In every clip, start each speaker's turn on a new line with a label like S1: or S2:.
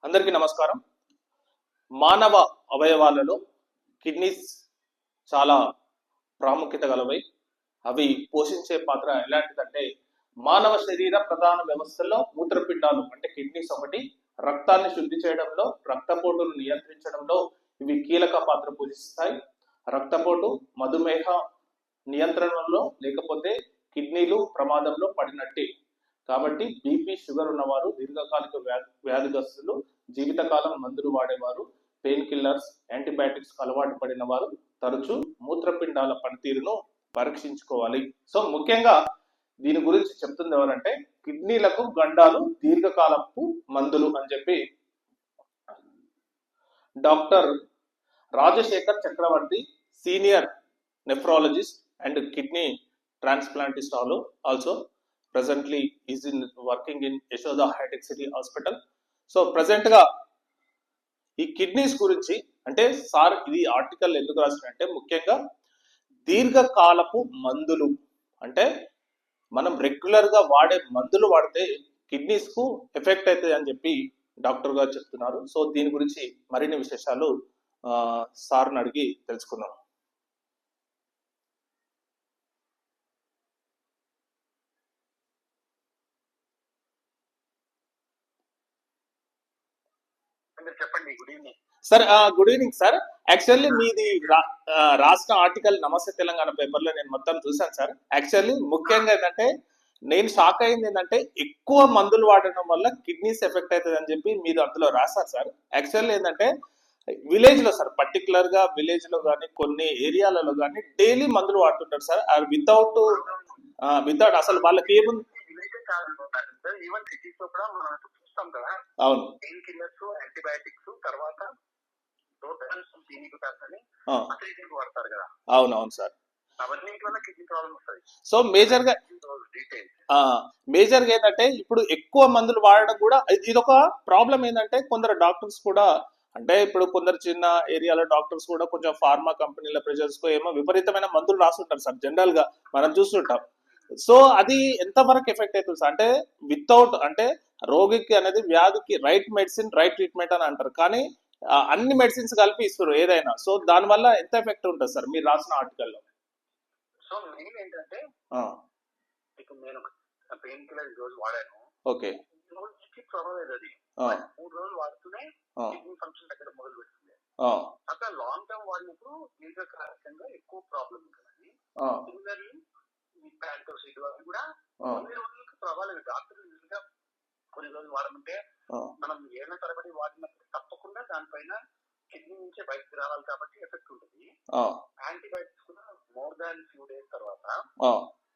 S1: అందరికీ నమస్కారం. మానవ అవయవాలలో కిడ్నీస్ చాలా ప్రాముఖ్యత గలవై. అవి పోషించే పాత్ర ఎలాంటిదంటే, మానవ శరీర ప్రధాన వ్యవస్థల్లో మూత్రపిండాలు అంటే కిడ్నీస్ ఒకటి, రక్తాన్ని శుద్ధి చేయడంలో, రక్తపోటును నియంత్రించడంలో ఇవి కీలక పాత్ర పోషిస్తాయి. రక్తపోటు, మధుమేహ నియంత్రణలో లేకపోతే కిడ్నీలు ప్రమాదంలో పడినట్టే. కాబట్టి బీపీ, షుగర్ ఉన్నవారు, దీర్ఘకాలిక వ్యాధిగ్రస్తులు, జీవితకాలం మందులు వాడేవారు, పెయిన్ కిల్లర్స్, యాంటీబయాటిక్స్ అలవాటు పడిన వారు తరచూ మూత్రపిండాల పనితీరును పరీక్షించుకోవాలి. సో ముఖ్యంగా దీని గురించి చెప్తుంది ఎవరంటే, కిడ్నీలకు గండాలు దీర్ఘకాలపు మందులు అని చెప్పి doctor Rajasekhar Chakravarthy, senior nephrologist and kidney transplantist also presently is in working in Yashoda High-Tech City Hospital. So present గా ఈ కిడ్నీస్ గురించి అంటే సార్ ఇది ఆర్టికల్ ఎందుకు రాసినంటే, ముఖ్యంగా దీర్ఘకాలపు మందులు అంటే మనం రెగ్యులర్ గా వాడే మందులు వాడితే కిడ్నీస్ కు ఎఫెక్ట్ అవుతుంది అని చెప్పి డాక్టర్ గారు చెప్తున్నారు. సో దీని గురించి మరిన్ని విశేషాలు సార్ని అడిగి తెలుసుకుందాం.
S2: చెప్పండి. Good evening
S1: sir. Good evening sir. Actually మీది రాష్ట్ర ఆర్టికల్ నమస్తే తెలంగాణ పేపర్ లో నేను మొత్తం చూసాను సార్. యాక్చువల్లీ ముఖ్యంగా ఏంటంటే నేను షాక్ అయింది ఏంటంటే, ఎక్కువ మందులు వాడడం వల్ల కిడ్నీస్ ఎఫెక్ట్ అవుతుంది అని చెప్పి మీరు అందులో రాశారు సార్. యాక్చువల్లీ ఏంటంటే విలేజ్ లో సార్, పర్టికులర్ గా విలేజ్ లో కానీ కొన్ని ఏరియాలలో కానీ డైలీ మందులు వాడుతుంటారు సార్. వితౌట్ అసలు వాళ్ళకి ఏముంది.
S2: ఈవెన్ సిటీస్ లో కూడా మనం చూస్తాం కదా.
S1: అవును,
S2: పెయిన్ కిల్లర్స్, యాంటీబయాటిక్స్, తర్వాత వాడతారు కదా.
S1: అవునవును సార్.
S2: అవన్నీ వల్ల కిడ్నీ ప్రాబ్లమ్ వస్తుంది.
S1: సో మేజర్ గా ఏంటంటే ఇప్పుడు ఎక్కువ మందులు వాడడం కూడా ఇది ఒక ప్రాబ్లం. ఏంటంటే కొందరు డాక్టర్స్ కూడా అంటే ఇప్పుడు కొందరు చిన్న ఏరియాలో డాక్టర్స్ కూడా కొంచెం ఫార్మా కంపెనీల ప్రెజర్స్ కు ఏమో విపరీతమైన మందులు రాస్తుంటారు సార్, జనరల్ గా మనం చూస్తుంటాం. సో అది ఎంతవరకు ఎఫెక్ట్ అవుతుంది సార్ అంటే, వితౌట్ అంటే రోగికి అనేది వ్యాధికి రైట్ మెడిసిన్ రైట్ ట్రీట్మెంట్ అని అంటారు, కానీ అన్ని మెడిసిన్స్ కలిపి ఇస్తారు ఏదైనా. సో దాని వల్ల ఎంత ఎఫెక్ట్ ఉంటుంది సార్ మీరు రాసిన ఆర్టికల్లో?
S2: సో మెయిన్ ఏంటంటే, నేను పెయిన్ కిల్లర్ ఈ రోజు వాడాను.
S1: ఓకే,
S2: పర్వాలేదు. అది 3 రోజులు వాడుతూనే కిడ్నీ ఫంక్షన్ దగ్గర మొదలు పెడుతుంది. అక్కడ లాంగ్ టర్మ్ వాడినప్పుడు దీర్ఘకాలికంగా ఎక్కువ ప్రాబ్లం ఉంటుంది. సిమిలర్లీ ఈ ప్యాంటోసిడ్ అవి కూడా కొన్ని రోజులకు పర్వాలేదు. డాక్టర్ గా కొన్ని రోజులు వాడమంటే మనం ఏళ్ళ తరబడి వాడినప్పుడు తప్పకుండా దానిపైన కిడ్నీ నుంచే బయటకు రావాలి కాబట్టి ఎఫెక్ట్ ఉంటుంది. యాంటీబయాటిక్స్ కూడా మోర్ దాన్ ఫ్యూ డేస్ తర్వాత.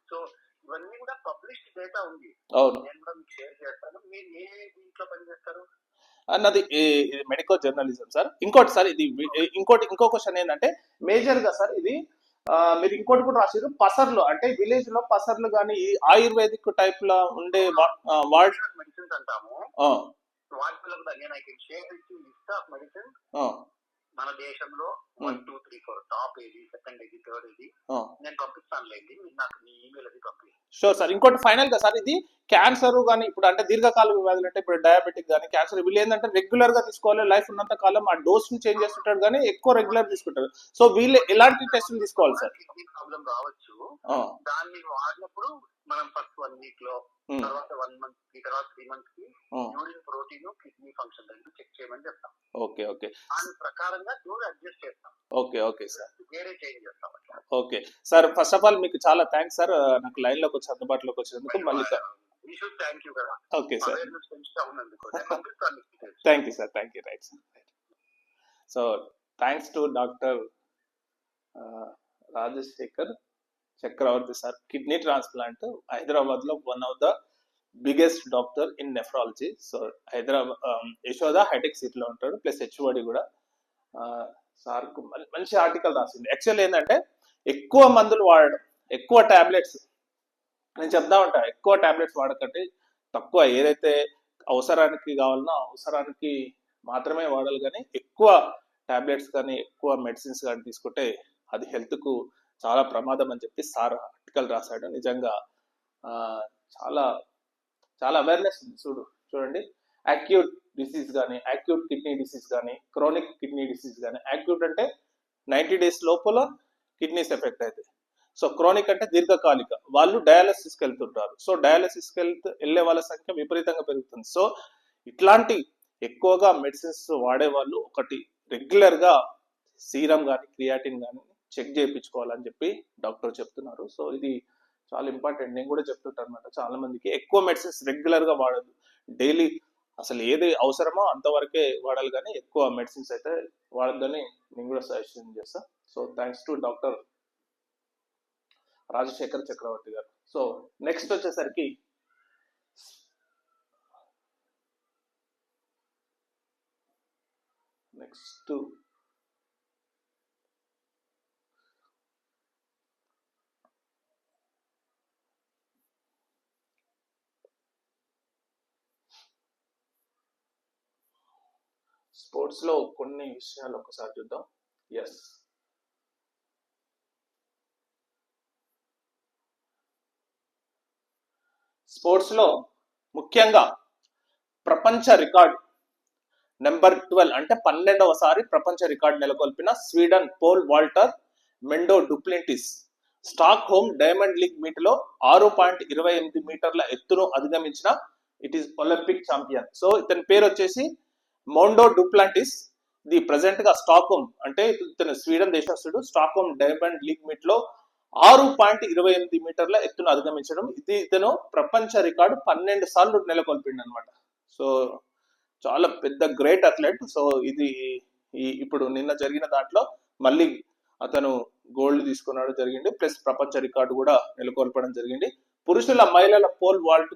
S2: సో ఇవన్నీ కూడా పబ్లిష్డ్ డేటా ఉంది, నేను కూడా మీకు షేర్ చేస్తాను. మీరు ఏ దీంట్లో పనిచేస్తారు
S1: అన్నది మెడికో జర్నలిజం సార్. ఇంకోటి సార్, ఇది ఇంకో క్వశ్చన్ ఏంటంటే, మేజర్ గా సార్ ఇది మీరు ఇంకోటి కూడా రాశారు, పసర్లు అంటే విలేజ్ లో పసర్లు కానీ ఈ ఆయుర్వేదిక్ టైప్ లో ఉండే
S2: మెడిసిన్స్ అంటాము. వాటిలో కూడా నేను లిస్ట్ ఆఫ్ మెడిసిన్ మన దేశంలో 1, 2, 3, 4 టాప్ ఏది, సెకండ్ ఏది, థర్డ్ ఏది నేను పంపిస్తానులేండి. మీరు నాకు మీ ఈమెయిల్ అది పంపి.
S1: Sure sir. ఇంకోటి ఫైనల్ గా సార్, ఇది క్యాన్సర్ కానీ ఇప్పుడు అంటే దీర్ఘకాలిక వ్యాధులు అంటే ఇప్పుడు డయాబెటిక్ కానీ క్యాన్సర్, వీళ్ళు ఏంటంటే రెగ్యులర్ గా తీసుకోవాలి, లైఫ్ ఉన్నంత కాలం ఆ డోస్ ని చేంజ్ చేస్తుంటారు కానీ ఎక్కువ రెగ్యులర్ తీసుకుంటారు. సో వీళ్ళు ఎలాంటి టెస్టులు తీసుకోవాలి సార్?
S2: కిడ్నీ ప్రాబ్లం రావచ్చు. దాన్ని వాడినప్పుడు మనం ఫస్ట్ 1 వీక్ లో, తర్వాత 1 మంత్ కి, తర్వాత 3 మంత్స్ కి యూరిన్ ప్రోటీన్, కిడ్నీ ఫంక్షన్ రెండు చెక్ చేయమని చెప్తాం.
S1: ఓకే ఓకే,
S2: దాని ప్రకారంగా డోస్ అడ్జస్ట్ చేస్తాం.
S1: ఓకే సార్,
S2: వేరే చేంజ్ చేస్తాం.
S1: Okay sir. First of all మీకు చాలా థ్యాంక్స్ సార్, నాకు లైన్ లోకి వచ్చి అందుబాటులోకి వచ్చినందుకు. మళ్ళీ okay sir, thank you sir, thank you. Right sir. So thanks to doctor Rajasekhar Chakravarthy sir, kidney transplant, Hyderabad లో one of the biggest doctor in nephrology. So Hyderabad Yashoda hi tech సిటీలో ఉంటాడు, ప్లస్ హెచ్ఓడి కూడా. సార్ కు మంచి ఆర్టికల్ రాసింది. యాక్చువల్ ఏంటంటే ఎక్కువ మందులు వాడడం, ఎక్కువ టాబ్లెట్స్, నేను చెప్తా ఉంటా, ఎక్కువ టాబ్లెట్స్ వాడకంటే తక్కువ ఏదైతే అవసరానికి కావాలనో అవసరానికి మాత్రమే వాడాలి, కానీ ఎక్కువ టాబ్లెట్స్ కానీ ఎక్కువ మెడిసిన్స్ కానీ తీసుకుంటే అది హెల్త్ కు చాలా ప్రమాదం అని చెప్పి సార్ ఆర్టికల్ రాశాడు. నిజంగా చాలా చాలా అవేర్నెస్ ఉంది. చూడండి, అక్యూట్ డిసీజ్ కానీ, యాక్యూట్ కిడ్నీ డిసీజ్ కానీ, క్రానిక్ కిడ్నీ డిసీజ్ కానీ. యాక్యూట్ అంటే 90 days లోపల కిడ్నీస్ ఎఫెక్ట్ అవుతాయి. సో క్రానిక్ అంటే దీర్ఘకాలిక, వాళ్ళు డయాలసిస్కి వెళ్తుంటారు. సో డయాలసిస్కి వెళ్ళే వాళ్ళ సంఖ్య విపరీతంగా పెరుగుతుంది. సో ఇట్లాంటి ఎక్కువగా మెడిసిన్స్ వాడే వాళ్ళు ఒకటి రెగ్యులర్గా సీరం కానీ, క్రియాటిన్ కానీ చెక్ చేయించుకోవాలని చెప్పి డాక్టర్ చెప్తున్నారు. సో ఇది చాలా ఇంపార్టెంట్. నేను కూడా చెప్తుంటాను అనమాట చాలా మందికి, ఎక్కువ మెడిసిన్స్ రెగ్యులర్గా వాడదు. డైలీ అసలు ఏది అవసరమో అంతవరకే వాడాలి, కానీ ఎక్కువ మెడిసిన్స్ అయితే వాడద్దని నేను కూడా సజెషన్ చేస్తాను. So thanks to doctor Rajasekhar Chakravarthy garu. So next వచ్చేసరికి నెక్స్ట్ స్పోర్ట్స్ లో కొన్ని విషయాలు ఒకసారి చూద్దాం. ఎస్, స్పోర్ట్స్ లో ముఖ్యంగా ప్రపంచ రికార్డ్ నెంబర్ 12 అంటే 12వసారి ప్రపంచ రికార్డు నెలకొల్పిన Sweden pole vaulter Mondo Duplantis Stockholm Diamond League meet లో 6.28 మీటర్ల ఎత్తును అధిగమించిన it is Olympic champion. So ఇతని పేరు వచ్చేసి మోండో డూప్లాంటిస్. ఇది ప్రెసెంట్ గా స్టాక్ హోమ్ అంటే ఇతను స్వీడన్ దేశస్థుడు. Stockholm Diamond League meet లో 6.28 మీటర్ల ఎత్తును అధిగమించడం, ఇది ఇతను ప్రపంచ రికార్డు 12 సార్లు నెలకొల్పిండు అనమాట. సో చాలా పెద్ద గ్రేట్ అథ్లెట్. సో ఇది ఇప్పుడు నిన్న జరిగిన దాంట్లో మళ్ళీ అతను గోల్డ్ తీసుకున్నాడు జరిగింది, ప్లస్ ప్రపంచ రికార్డు కూడా నెలకొల్పడం జరిగింది. పురుషుల మహిళల పోల్ వాల్ట్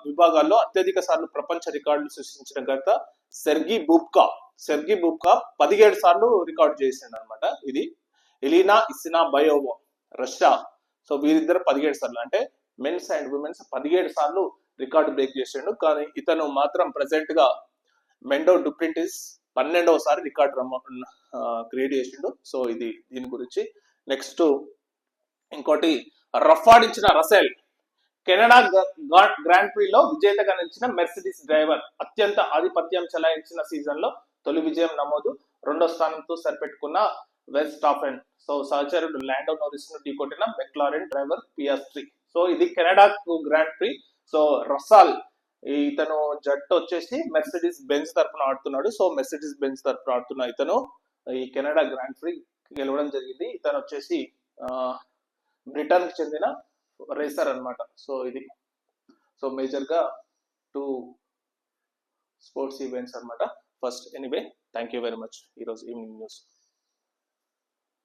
S1: విభాగాల్లో అత్యధిక సార్లు ప్రపంచ రికార్డులు సృష్టించిన ఘనత సెర్గీ బూబ్కా 17 సార్లు రికార్డు చేసిండు అనమాట. ఇది ఎలీనా ఇస్నాబయోవా రష్యా. సో వీరిద్దరు 17 సార్లు, అంటే మెన్స్ అండ్ ఉమెన్స్ 17 సార్లు రికార్డు బ్రేక్ చేసిండు. కానీ ఇతను మాత్రం ప్రెసెంట్ గా మెండో డూప్లెంటిస్ 12వసారి రికార్డు క్రియేట్ చేసిండు. సో ఇది దీని గురించి. నెక్స్ట్ ఇంకోటి, రఫాడించిన రసెల్ కెనడా గ్రాండ్ ప్రీలో విజేతగా నిలిచిన మెర్సిడీస్ డ్రైవర్. అత్యంత ఆధిపత్యం చెలాయించిన సీజన్ లో తొలి విజయం నమోదు. 2వ స్థానంతో సరిపెట్టుకున్న వెస్టాపెన్. సో సహచరుడు ల్యాండో నోరిస్ ను ఢీకొట్టిన మెక్లారెన్ డ్రైవర్ పియాస్ట్రీ. సో ఇది Canada grand pre. So Ras Al ఇతను జట్టు వచ్చేసి మెర్సిడీస్ బెంజ్ తరఫున ఆడుతున్నాడు. సో మెర్సిడీస్ బెంజ్ తరఫున ఆడుతున్న ఇతను ఈ కెనడా గ్రాండ్ ప్రీ గెలవడం జరిగింది. ఇతను వచ్చేసి బ్రిటన్ కి చెందిన రేసర్ అన్నమాట. సో ఇది సో మేజర్ గా 2 స్పోర్ట్స్ ఈవెంట్స్ అన్నమాట. First anyway thank you very much ఈరోజు ఈవినింగ్ న్యూస్.